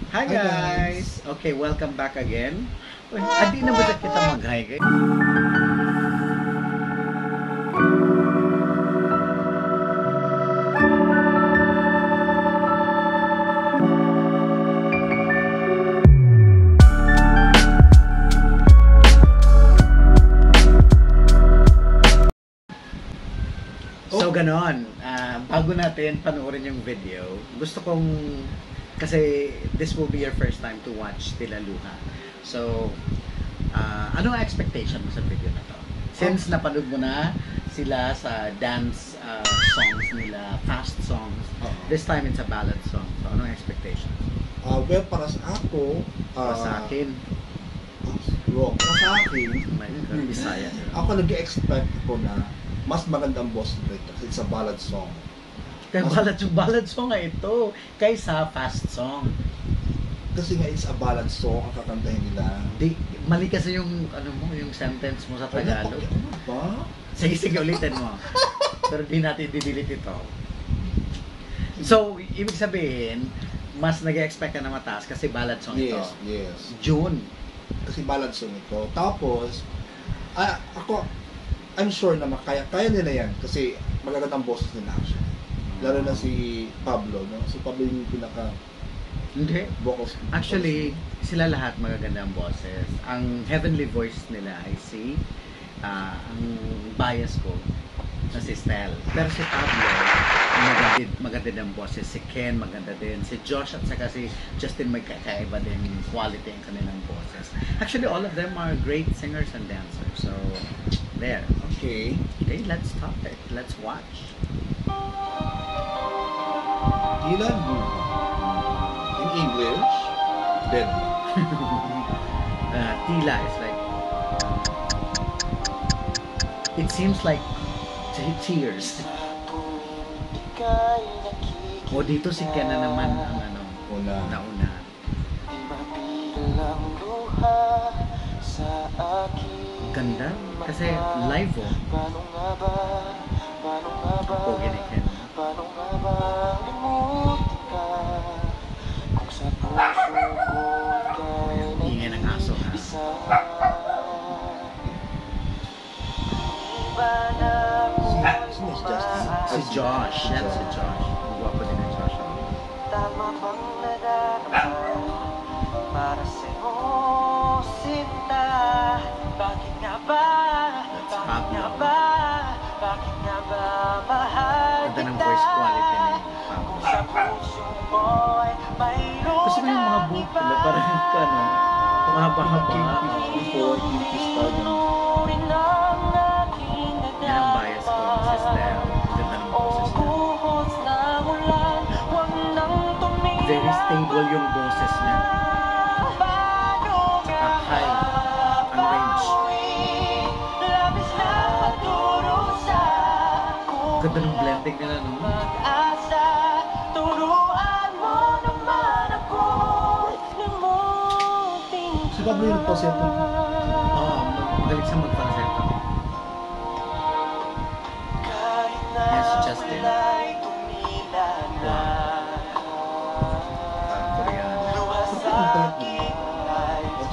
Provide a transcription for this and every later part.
Hi guys! Okay, welcome back again. Uy, adi na ba kita mag-hi guys? So ganon, bago natin panoorin yung video, gusto kong, kasi this will be your first time to watch Tila Luha. So, anong expectation mo sa video na to? Since napanood mo na sila sa dance songs nila, fast songs, this time it's a ballad song. So, anong expectation? Well, para sa ako, Para sa akin, para sa akin, Bisaya. ako nag-expect ko na mas magandang boss nito kasi it's a ballad song. Kaya ballad song nga ito kaysa fast song. Kasi nga it's a ballad song ang kakantahin nila. Di, mali kasi yung ano mo, yung sentence mo sa Tagalog. Ano ba? Sige, ulitin mo. Pero di natin didelete ito. So, ibig sabihin, mas nag-expect ka na mataas kasi ballad song ito. Yes. June. Kasi ballad song ito. Tapos, I'm sure na kaya nila yan kasi magagandang boses nila actually. Lalo na si Pablo, no? Si Pablo yung pinaka Hindi. vocals. Actually, sila lahat magaganda ang boses. Ang heavenly voice nila ay si ang bias ko na si Stel. Pero si Pablo, maganda din ang boses. Si Ken, maganda din. Si Josh at saka si Justin, may kakaiba din quality ang kanilang boses. Actually, all of them are great singers and dancers. So, there. Okay, let's stop it. Let's watch. Tila Luha. In English, dead. Tila is like, it seems like tears. O dito si Ken na naman ang nauna. Ganda kasi live pogi ni Ken. Ingay ng aso ha. Si Josh. Yan si Josh. Ang gwapo din ni Josh. Tama bang nadarama para sa'yo sinta? Bakit nga ba? Bakit nga ba? Bakit nga ba mahal kita? Ganda ng voice quality ni Pablo. Kung sa puso mo'y mayroon Gusto ko yung mga buhok nila parang mahaba-haba. Before you start Yan ang bias ko si Stel. Ganda ng boses niya. Very stable yung boses niya. Saka high ang range. Ganda ng blending nila, no? Si Pablo yung falsetto. Oo, magaling siya mag-falsetto. Yes, Justin. Wow. Parang Koreano.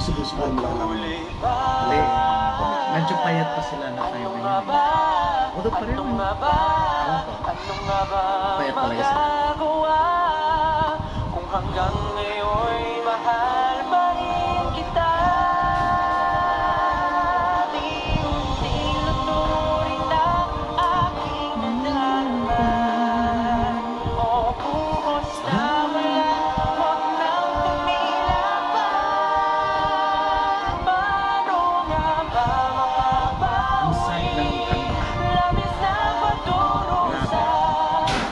Subusubuan mo lang naman. Hindi. Medyo payat pa sila na tayo ngayon. Although pa rin. Payat talaga sila. Kung hanggang ngayon'y mahal pa rin kita, unti-unti luturin ang aking nalaman. O buhos na wala, huwag nang tumila pa. Paano nga ba Inside ng kanta. labis na pagdurusa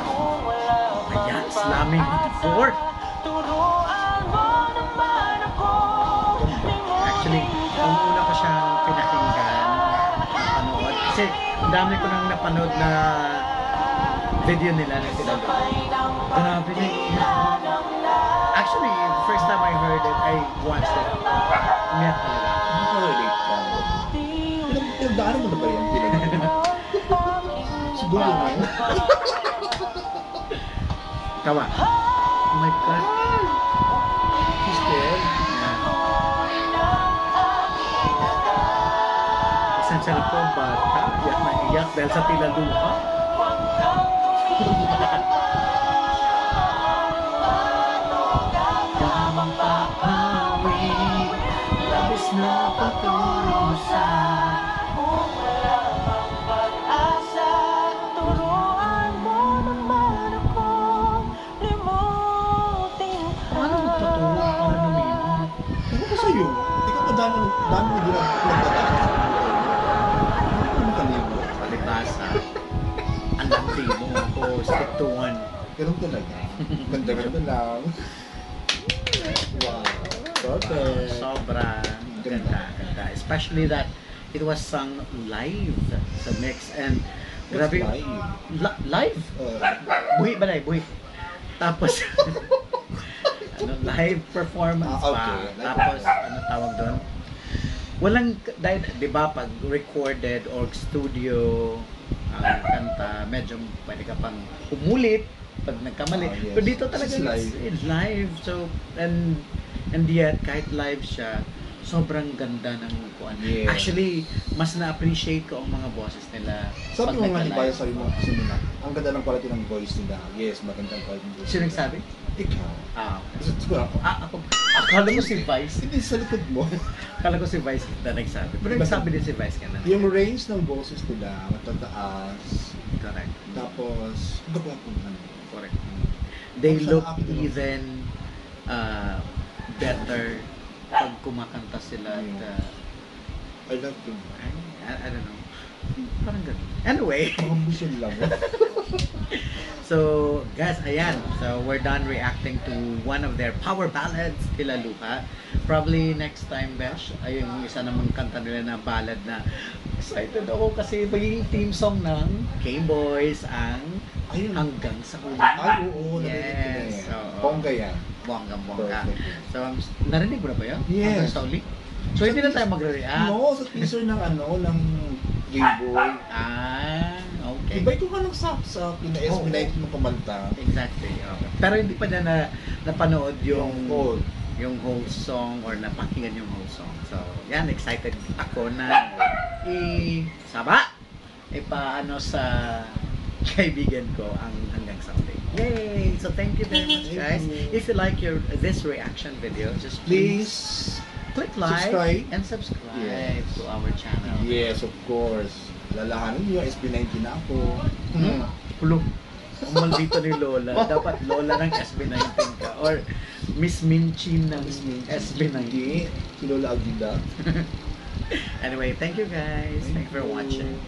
kung wala Ayan, slamming fourth. turuan mo naman ako. Actually, ang una ko siyang pinakinggan, napanood. Kasi ang dami ko nang napanood na video nila na sila. Grabe na Actually, the first time I heard it, I watched it. Umiyak talaga. Nakarelate ka. Pinagdaanan mo na ba yan? Siguro na. Tama. Oh my God. yung cellphone, bata. Iyak na iyak dahil sa tila luha. Kamang papawi, labis na pagkurusa. Kung wala mang pag-asa, turuan mo naman akong limutin ka. Paano magpaturo para lumimot? Ano ko sa'yo? Ikaw dami mo nagdadaan sa buhay. Ano kalibo? Palibasa. Ang landi mo ako. Stick to one. Ganun talaga. Ganda-ganda lang. Wow. Perfect. Sobra ganda. Especially that it was sung live sa mix. And What's grabe. live? Live? Buhi ba na buhi? Tapos, live performance Ah, okay. pa. Tapos, tawag doon? Walang, dahil, di ba, pag recorded or studio ang kanta, medyo pwede ka pang umulit pag nagkamali. Ah, yes. Pero dito talaga It's live. it's live. So, and yet, kahit live siya, sobrang ganda ng kuan. Yeah. Actually, mas na-appreciate ko ang mga boses nila. Sabi mo nga, nagka-live. iba yung sarili mo kasi nila. Ang ganda ng quality ng voice nila. Yes, magandang quality ng voice. Sino nagsabi? Ikaw. Ah, Kasi siguro ako. ako. Akala mo si Vice. Hindi sa likod mo. Akala ko si Vice na nagsabi. Pero nagsabi din si Vice ka na. Yung range ng boses nila, matataas. Correct. Tapos, gawa ko ano. Correct. They Ang look sarap din. even better pag kumakanta sila at I love them. I don't know. Parang ganun. Anyway. Pangambusyon lang. So, guys, ayan. So, we're done reacting to one of their power ballads, Tila Luha. Probably next time, Besh, ay yung isa namang kanta nila na ballad na excited ako kasi magiging theme song ng K-Boys ang Ayun. Hanggang sa Uli. Ay, oo. Narinig ko na Yes. yan. Oo. Bongga yan. Bongga. Perfect. So, narinig mo na ba yun? Yes. Hanggang sa Uli? So, hindi na tayo magre-react. No, sa teaser ng ng Game Boy. Ah, okay. Iba ito ka ng sa pina-SB19 mo kumanta. Exactly. Okay. Pero hindi pa na napanood yung Code. yung whole song or napakinggan yung whole song. So, yan, excited ako na ipaano sa kaibigan ko ang Hanggang sa Uli. Yay! So, thank you very much, guys. Thank you. If you like this reaction video, just Please click like subscribe. and subscribe Yes. to our channel. Yes, of course. Lalahanin niyo, SB19 na ako. Pulo. Ang maldito ni Lola. Dapat Lola ng SB19 ka. Or Miss Minchin ng SB19. Hindi. Si Lola Aguida. Anyway, thank you guys. Thank you for watching.